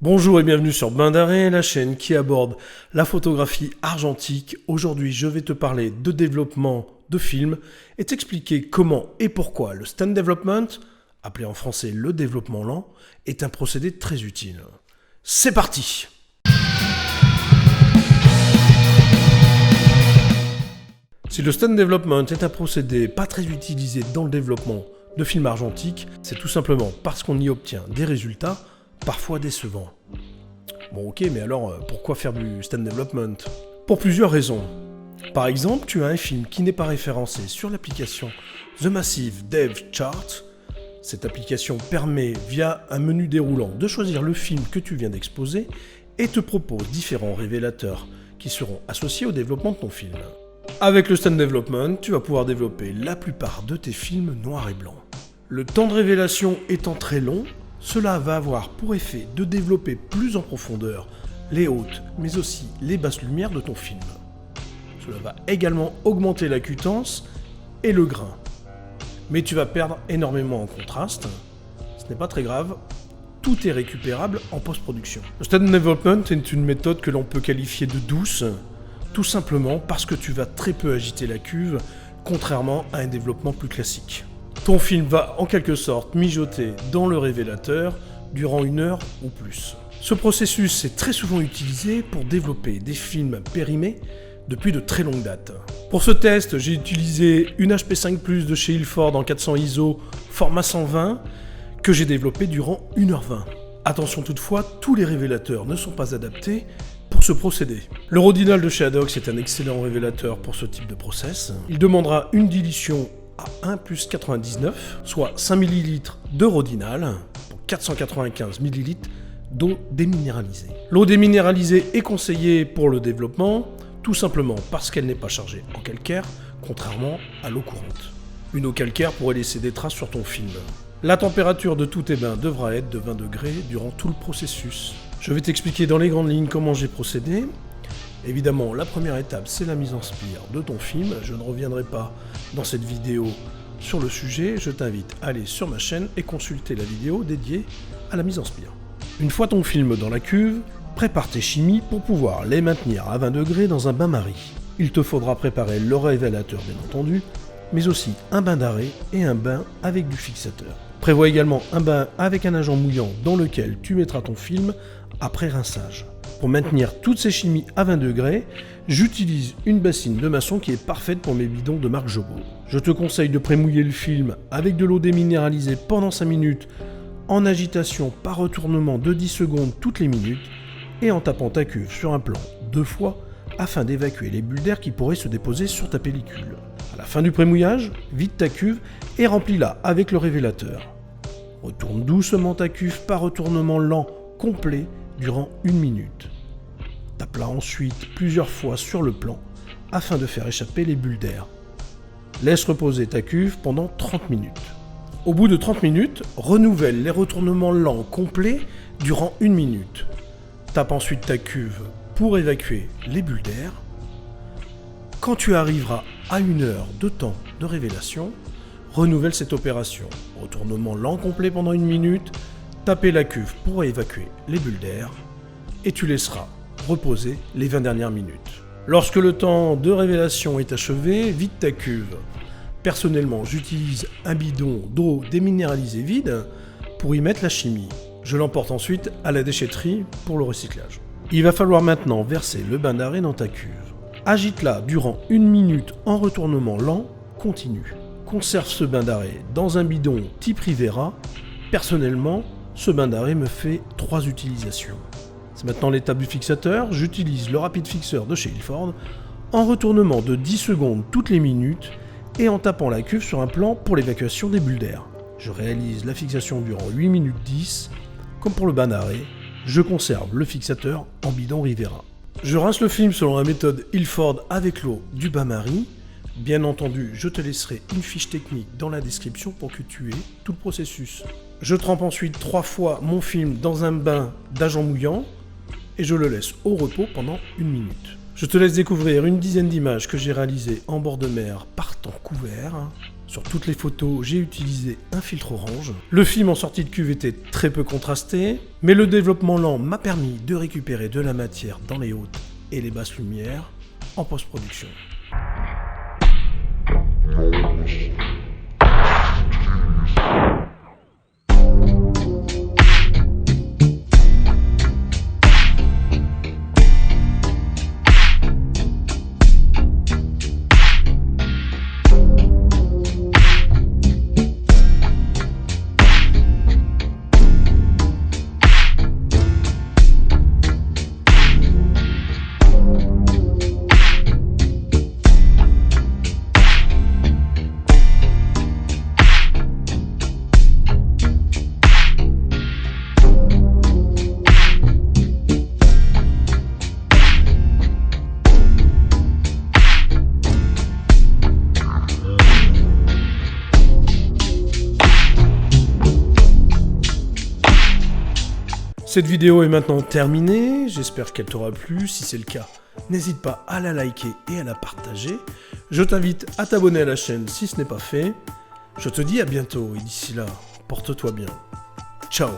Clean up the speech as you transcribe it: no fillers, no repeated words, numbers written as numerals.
Bonjour et bienvenue sur Bain d'Arrêt, la chaîne qui aborde la photographie argentique. Aujourd'hui, je vais te parler de développement de films et t'expliquer comment et pourquoi le stand development, appelé en français le développement lent, est un procédé très utile. C'est parti! Si le stand development est un procédé pas très utilisé dans le développement de films argentiques, c'est tout simplement parce qu'on y obtient des résultats parfois décevants. Bon ok, mais alors pourquoi faire du stand development? Pour plusieurs raisons. Par exemple, tu as un film qui n'est pas référencé sur l'application The Massive Dev Chart. Cette application permet, via un menu déroulant, de choisir le film que tu viens d'exposer et te propose différents révélateurs qui seront associés au développement de ton film. Avec le stand development, tu vas pouvoir développer la plupart de tes films noirs et blancs. Le temps de révélation étant très long, cela va avoir pour effet de développer plus en profondeur les hautes, mais aussi les basses lumières de ton film. Cela va également augmenter la cuitance et le grain. Mais tu vas perdre énormément en contraste. Ce n'est pas très grave, tout est récupérable en post-production. Le stand development est une méthode que l'on peut qualifier de douce, tout simplement parce que tu vas très peu agiter la cuve, contrairement à un développement plus classique. Ton film va en quelque sorte mijoter dans le révélateur durant 1 heure ou plus. Ce processus est très souvent utilisé pour développer des films périmés depuis de très longues dates. Pour ce test, j'ai utilisé une HP5+ de chez Ilford en 400 ISO format 120 que j'ai développé durant 1h20. Attention toutefois, tous les révélateurs ne sont pas adaptés pour ce procédé. Le Rodinal de chez Adox est un excellent révélateur pour ce type de process. Il demandera une dilution à 1+99, soit 5 ml de Rodinal pour 495 ml d'eau déminéralisée. L'eau déminéralisée est conseillée pour le développement, tout simplement parce qu'elle n'est pas chargée en calcaire, contrairement à l'eau courante. Une eau calcaire pourrait laisser des traces sur ton film. La température de tous tes bains devra être de 20 degrés durant tout le processus. Je vais t'expliquer dans les grandes lignes comment j'ai procédé. Évidemment, la première étape, c'est la mise en spire de ton film. Je ne reviendrai pas dans cette vidéo sur le sujet. Je t'invite à aller sur ma chaîne et consulter la vidéo dédiée à la mise en spire. Une fois ton film dans la cuve, prépare tes chimies pour pouvoir les maintenir à 20 degrés dans un bain-marie. Il te faudra préparer le révélateur, bien entendu, mais aussi un bain d'arrêt et un bain avec du fixateur. Prévois également un bain avec un agent mouillant dans lequel tu mettras ton film après rinçage. Pour maintenir toutes ces chimies à 20 degrés, j'utilise une bassine de maçon qui est parfaite pour mes bidons de marque Jobo. Je te conseille de prémouiller le film avec de l'eau déminéralisée pendant 5 minutes, en agitation par retournement de 10 secondes toutes les minutes, et en tapant ta cuve sur un plan 2 fois afin d'évacuer les bulles d'air qui pourraient se déposer sur ta pellicule. À la fin du prémouillage, vide ta cuve et remplis-la avec le révélateur. Retourne doucement ta cuve par retournement lent complet durant 1 minute. Tape-la ensuite plusieurs fois sur le plan afin de faire échapper les bulles d'air. Laisse reposer ta cuve pendant 30 minutes. Au bout de 30 minutes, renouvelle les retournements lents complets durant 1 minute. Tape ensuite ta cuve pour évacuer les bulles d'air. Quand tu arriveras à 1 heure de temps de révélation, renouvelle cette opération. Retournement lent complet pendant 1 minute, taper la cuve pour évacuer les bulles d'air et tu laisseras reposer les 20 dernières minutes. Lorsque le temps de révélation est achevé, vide ta cuve. Personnellement, j'utilise un bidon d'eau déminéralisée vide pour y mettre la chimie. Je l'emporte ensuite à la déchetterie pour le recyclage. Il va falloir maintenant verser le bain d'arrêt dans ta cuve. Agite-la durant 1 minute en retournement lent continu. Conserve ce bain d'arrêt dans un bidon type Rivera. Personnellement, ce bain d'arrêt me fait 3 utilisations. C'est maintenant l'étape du fixateur. J'utilise le rapide fixeur de chez Ilford en retournement de 10 secondes toutes les minutes et en tapant la cuve sur un plan pour l'évacuation des bulles d'air. Je réalise la fixation durant 8 minutes 10. Comme pour le bain d'arrêt, je conserve le fixateur en bidon Rivera. Je rince le film selon la méthode Ilford avec l'eau du bain-marie. Bien entendu, je te laisserai une fiche technique dans la description pour que tu aies tout le processus. Je trempe ensuite 3 fois mon film dans un bain d'agent mouillant et je le laisse au repos pendant 1 minute. Je te laisse découvrir une dizaine d'images que j'ai réalisées en bord de mer par temps couvert. Sur toutes les photos, j'ai utilisé un filtre orange. Le film en sortie de cuve était très peu contrasté, mais le développement lent m'a permis de récupérer de la matière dans les hautes et les basses lumières en post-production. Cette vidéo est maintenant terminée, j'espère qu'elle t'aura plu. Si c'est le cas, n'hésite pas à la liker et à la partager. Je t'invite à t'abonner à la chaîne si ce n'est pas fait. Je te dis à bientôt et d'ici là, porte-toi bien. Ciao.